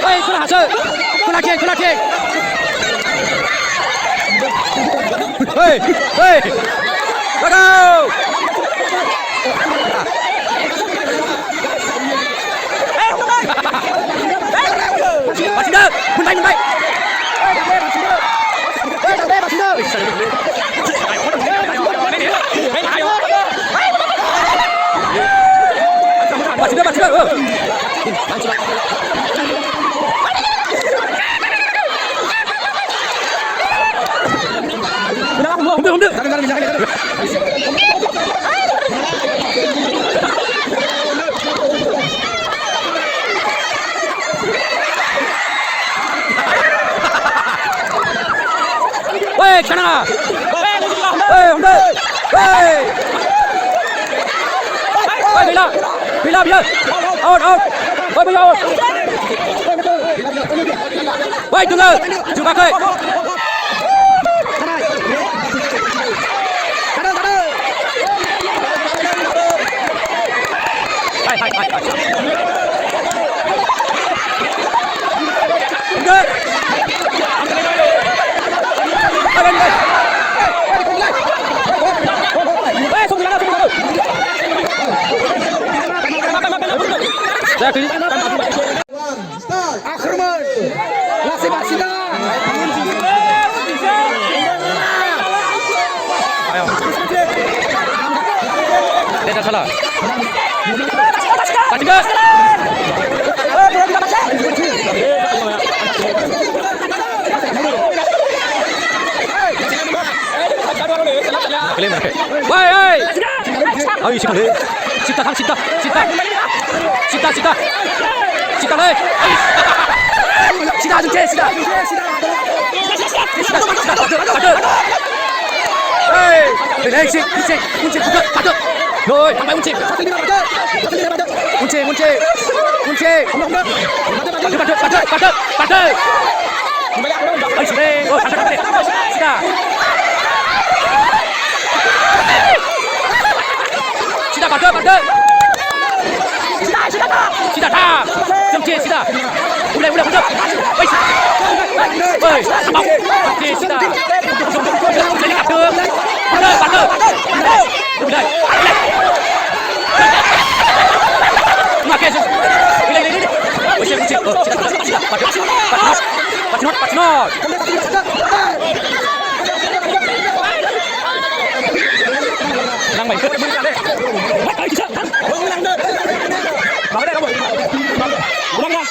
Ôi, Xuân Hà Sơn. Xuân Hà Kiên, Xuân Hà Kiên. Ê, ê. Go go. Bà xin đơ, mình bay. Bà xin đơ. Bà xin đơ. Không được. Ê, Chana. Ê, không được. Ê. Ê, bị la bây giờ. Ôi, bây giờ. Ê, từ từ. Chú bác ơi. Akhirman Nasib Arsida. Dia salah. Baca. Woi. Ayo isi kali. Cita lên. Cita dừng cita. Hey, đây kunci patut. Rồi, thằng bay kunci. Patut. Ayo sini. Oh, cita. Cita patut. Cita ta. Kunci cita. Udah. Oi, bóng. Kunci cita. Jadi patut. Patut. Udah. Makai sih. Ini. Kunci. Oh, cita. Patut. Đang mày cất bên đây. Bắt tay chứ. Đang đây. Vào đây đâu rồi? Đang ra.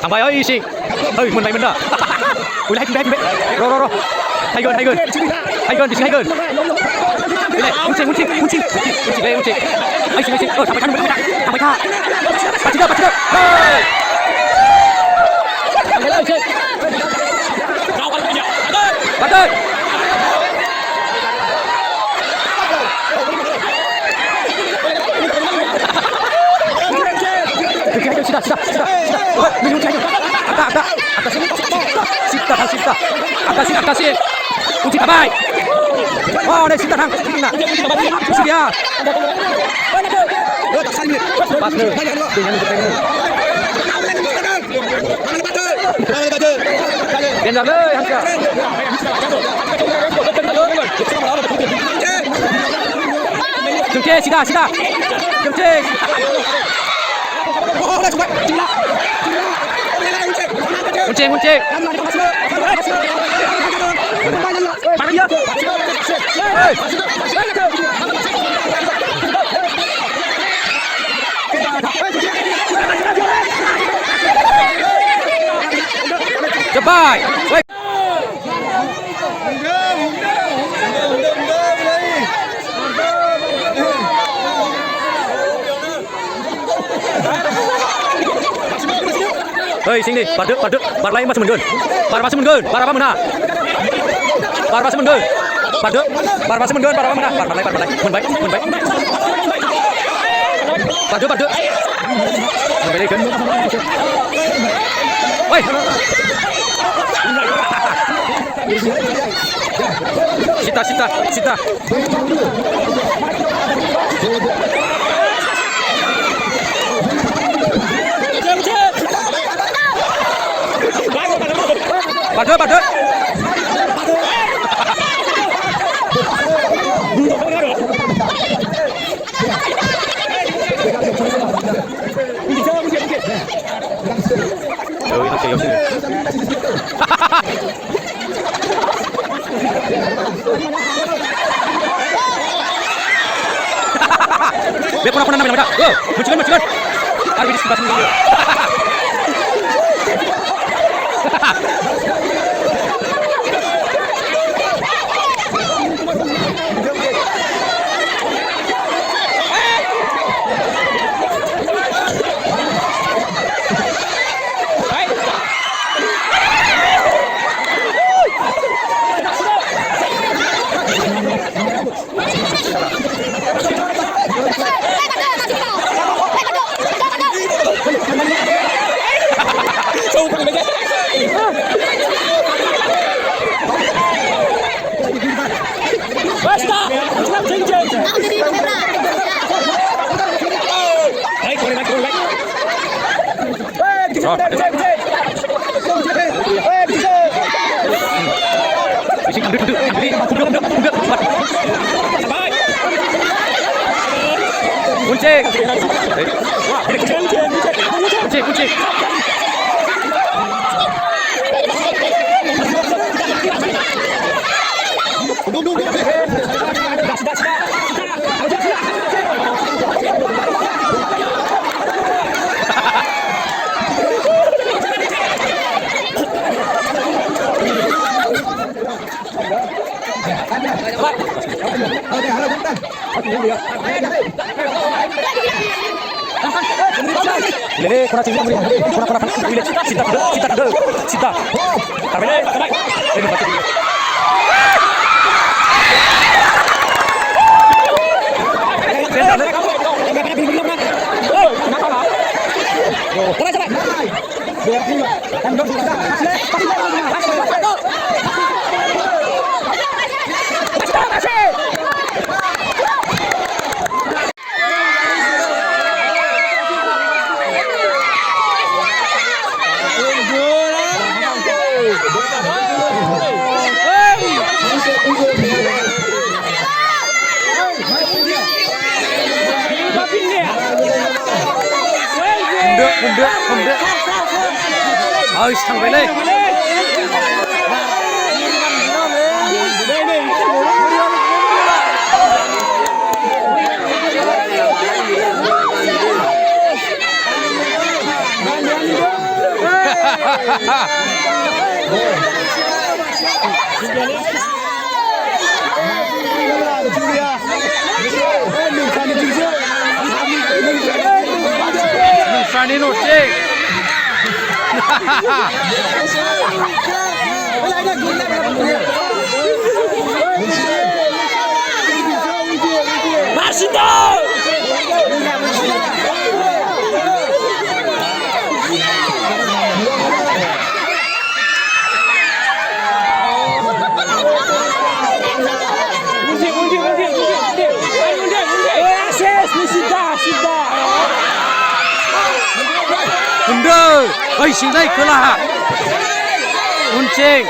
Thằng bay ơi gì? Mình mày đó. Ui lấy. Rồi. Hay gần. Hay gần. Đây, kunci. Ai sini. Thằng bay tha. Bắt chưa. Hey. Thằng bay ơi chơi. Bắt ơi. Sida. Minum aja. Atas sini. Sida. Atas sini. Kunci tabai. Oh, đây Sida thang. Nah. Sini dia. Tak sini. Partner. Dengan Biar dah le, Hamka. Jengke, Sida. Jengke. Kunci. Mana dia? Cepat. Hei, sini, pada lain masih mundur. Para masih mundur, para apa mana? Para masih mundur. Para masih mundur, para apa mana? Para lain. Mun baik. Pada. Mun baik kan? Woi. Sita. Bantu, bantu. Ôi, nó kêu chứ. Biar pernah namanya mereka. Munculkan, munculkan. Ada di sebelah sini. Kuncing. Kuncing, kuncing. Lele, kena cingkang beri. Kena. Lele, cinta. Tarik, tarik. Lele, mati. Không được. Ơi, thằng về đây. Fanny nổ chê. 맛있다. Bunda, ơi xin đây cứ là Kuncing.